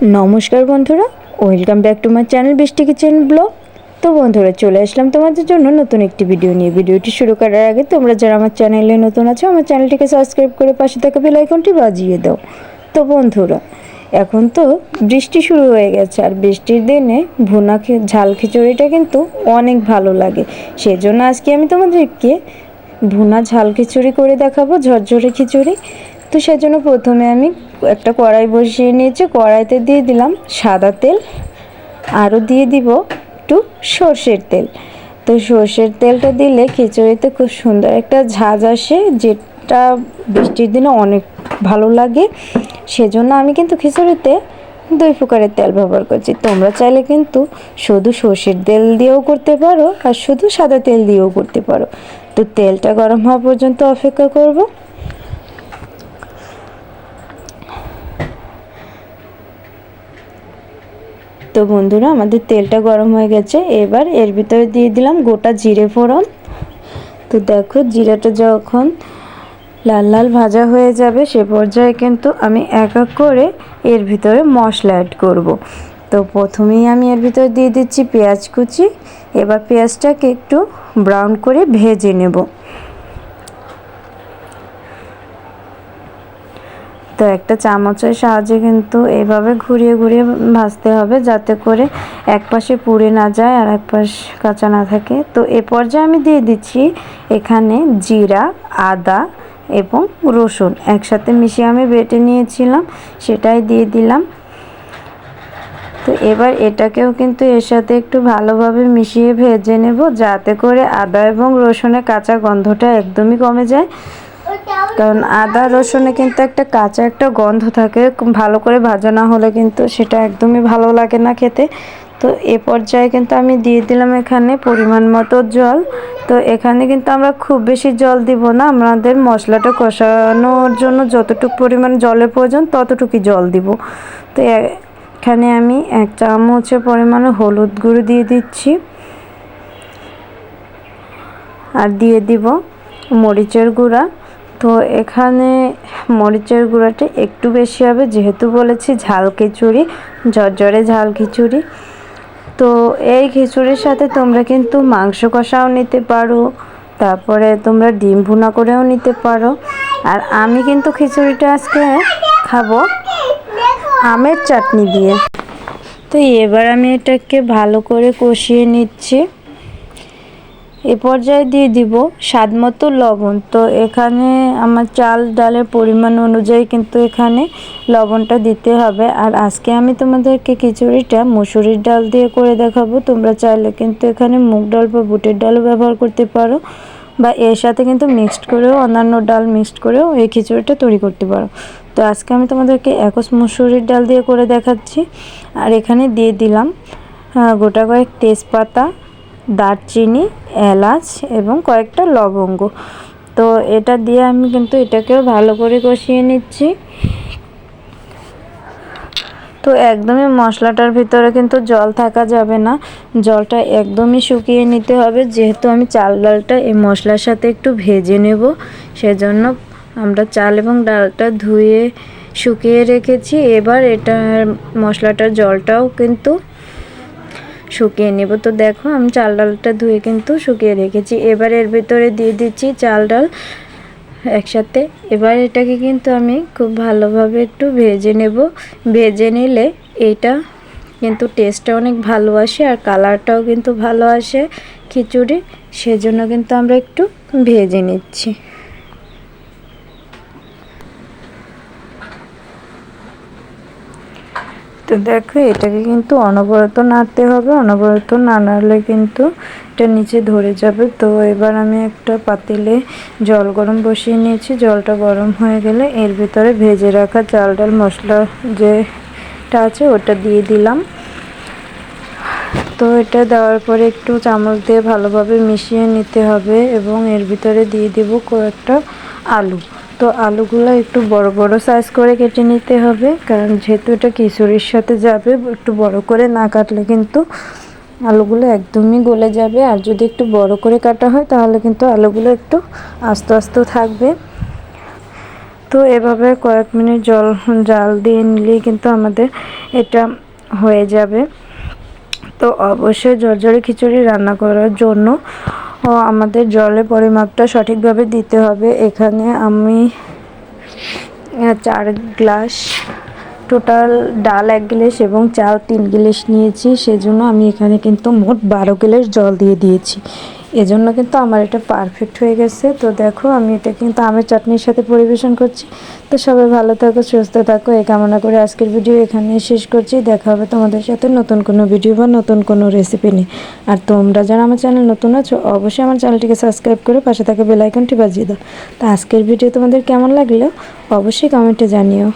नमस्कार बंधुरा welcome back to my channel Brishti kitchen blog. तो बंधुरा चले आसलाम तुम्हारे जन्य नतून एक भिडियो निये। भिडियोटी शुरू करार आगे तोमरा जारा आमार चैनेले नतून आछो आमार चैनलटिके सबस्क्राइब करे पाशे थाका बेल आइकनटी बाजिए दाओ। तो बंधुरा এখন তো বৃষ্টি শুরু হয়ে গেছে আর বৃষ্টির দিনে ভুনা ঝাল খিচুড়িটা কিন্তু অনেক ভালো লাগে। সেজন্য আজকে আমি তোমাদেরকে ভুনা ঝাল খিচুড়ি করে দেখাবো, ঝরঝরে খিচুড়ি। তো সেজন্য প্রথমে আমি একটা কড়াই বসিয়ে নিয়েছি। কড়াইতে দিয়ে দিলাম সাদা তেল, আরও দিয়ে দিব একটু সর্ষের তেল। তো সর্ষের তেলটা দিলে খিচুড়িতে খুব সুন্দর একটা ঝাঁঝ আসে, যেটা বৃষ্টির দিনে অনেক ভালো লাগে। সেজন্য আমি কিন্তু খিচুড়িতে দুই প্রকারের তেল ব্যবহার করছি। তোমরা চাইলে কিন্তু শুধু সর্ষের তেল দিয়েও করতে পারো আর শুধু সাদা তেল দিয়েও করতে পারো। তো তেলটা গরম হওয়া পর্যন্ত অপেক্ষা করব। তো বন্ধুরা আমাদের তেলটা গরম হয়ে গেছে। এবার এর ভিতরে দিয়ে দিলাম গোটা জিরে ফোড়ন। তো দেখো জিরাটা যখন লাল লাল ভাজা হয়ে যাবে সে পর্যায়ে কিন্তু আমি এক এক করে এর ভিতরে মশলা অ্যাড করব। তো প্রথমেই আমি এর ভিতরে দিয়ে দিচ্ছি পেঁয়াজ কুচি। এবার পেঁয়াজটাকে একটু ব্রাউন করে ভেজে নেব। তো একটা চামচের সাহায্যে কিন্তু এইভাবে ঘুরিয়ে ঘুরিয়ে ভাজতে হবে, যাতে করে এক পাশে পুড়ে না যায় আর এক পাশ কাঁচা না থাকে। তো এ পর্যায়ে আমি দিয়ে দিচ্ছি এখানে জিরা, আদা এবং রসুন একসাথে মিশিয়ে আমি বেটে নিয়েছিলাম, সেটাই দিয়ে দিলাম। তো এবার এটাকেও কিন্তু এর সাথে একটু ভালোভাবে মিশিয়ে ভেজে নেব, যাতে করে আদা এবং রসুনের কাঁচা গন্ধটা একদমই কমে যায়। কারণ আদা রসুনে কিন্তু একটা কাঁচা একটা গন্ধ থাকে, ভালো করে ভাজা না হলে কিন্তু সেটা একদমই ভালো লাগে না খেতে। তো এ পর্যায়ে কিন্তু আমি দিয়ে দিলাম এখানে পরিমাণ মতো জল। তো এখানে কিন্তু আমরা খুব বেশি জল দিব না, আমাদের মশলাটা কষানোর জন্য যতটুকু পরিমাণ জলের প্রয়োজন ততটুকুই জল দিব। তো এখানে আমি এক চামচের পরিমাণে হলুদ গুঁড়ো দিয়ে দিচ্ছি আর দিয়ে দিব মরিচের গুঁড়া। তো এখানে মরিচের গুঁড়াটা একটু বেশি হবে, যেহেতু বলেছি ঝাল খিচুড়ি, ঝরঝরে ঝাল খিচুড়ি। তো এই খিচুড়ির সাথে তোমরা কিন্তু মাংস কষাও নিতে পারো, তারপরে তোমরা ডিম ভুনা করেও নিতে পারো। আর আমি কিন্তু খিচুড়িটা আজকে খাবো আমের চাটনি দিয়ে। তো এবার আমি এটাকে ভালো করে কষিয়ে নিচ্ছি। এ পর্যায়ে দিয়ে দিব স্বাদ মতো লবণ। তো এখানে আমার চাল ডালের পরিমাণ অনুযায়ী কিন্তু এখানে লবণটা দিতে হবে। আর আজকে আমি তোমাদেরকে খিচুড়িটা মুসুরির ডাল দিয়ে করে দেখাবো। তোমরা চাইলে কিন্তু এখানে মুগ ডাল বা বুটের ডালও ব্যবহার করতে পারো, বা এর সাথে কিন্তু মিক্সড করেও অন্যান্য ডাল মিক্সড করেও এই খিচুড়িটা তৈরি করতে পারো। তো আজকে আমি তোমাদেরকে একশ মুসুরির ডাল দিয়ে করে দেখাচ্ছি। আর এখানে দিয়ে দিলাম গোটা কয়েক তেজপাতা, দারচিনি, এলাচ এবং কয়েকটা লবঙ্গ। তো এটা দিয়ে আমি কিন্তু এটাকেও ভালো করে কষিয়ে নিচ্ছি। তো একদমই মশলাটার ভিতরে কিন্তু জল থাকা যাবে না, জলটা একদমই শুকিয়ে নিতে হবে। যেহেতু আমি চাল ডালটা এই মশলার সাথে একটু ভেজে নেব, সেজন্য আমরা চাল এবং ডালটা ধুয়ে শুকিয়ে রেখেছি। এবার এটার মশলাটার জলটাও কিন্তু শুকিয়ে নেব। তো দেখো আমি চাল ডালটা ধুয়ে কিন্তু শুকিয়ে রেখেছি। এবার এর ভিতরে দিয়ে দিচ্ছি চাল ডাল একসাথে। এবার এটাকে কিন্তু আমি খুব ভালোভাবে একটু ভেজে নেব। ভেজে নিলে এটা কিন্তু টেস্টটা অনেক ভালো আসে আর কালারটাও কিন্তু ভালো আসে খিচুড়ি, সেজন্য কিন্তু আমরা একটু ভেজে নিচ্ছি। তো দেখো এটাকে কিন্তু অনবরত নাড়তে হবে, অনবরত না নাড়লে কিন্তু এটা নিচে ধরে যাবে। তো এবার আমি একটা পাতিলে জল গরম বসিয়ে নিয়েছি। জলটা গরম হয়ে গেলে এর ভিতরে ভেজে রাখা চাল ডাল মশলা যেটা আছে ওটা দিয়ে দিলাম। তো এটা দেওয়ার পরে একটু চামচ দিয়ে ভালোভাবে মিশিয়ে নিতে হবে এবং এর ভিতরে দিয়ে দেব কয়েকটা আলু। তো আলুগুলো একটু বড় বড় সাইজ করে কেটে নিতে হবে, কারণ যেহেতু এটা খিচুড়ির সাথে যাবে, একটু বড় করে না কাটলে কিন্তু আলুগুলো একদমই গলে যাবে। আর যদি একটু বড় করে কাটা হয় তাহলে কিন্তু আলুগুলো একটু আস্তে আস্তে থাকবে। তো এভাবে কয়েক মিনিট জাল দিয়ে নিলেই কিন্তু আমাদের এটা হয়ে যাবে। তো অবশ্যই ঝরঝরে খিচুড়ি রান্না করার জন্য আমাদের জলের পরিমাপটা সঠিকভাবে দিতে হবে। এখানে আমি 4 গ্লাস, টোটাল ডাল 1 গ্লাস এবং চাল 3 গ্লাস নিয়েছি, সেজন্য আমি এখানে কিন্তু মোট 12 গ্লাস জল দিয়ে দিয়েছি। এজন্য কিন্তু আমার এটা পারফেক্ট হয়ে গেছে। তো দেখো আমি এটা কিন্তু আমের চাটনির সাথে পরিবেশন করছি। তো সবাই ভালো থাকো, সুস্থ থাকো, এই কামনা করে আজকের ভিডিও এখানে শেষ করছি। দেখা হবে তোমাদের সাথে নতুন কোনো ভিডিও বা নতুন কোনো রেসিপি নিয়ে। আর তোমরা যারা আমার চ্যানেল নতুন আছো অবশ্যই আমার চ্যানেলটিকে সাবস্ক্রাইব করে পাশে থাকা বেল আইকনটি বাজিয়ে দাও। তো আজকের ভিডিও তোমাদের কেমন লাগলো অবশ্যই কমেন্টে জানিও।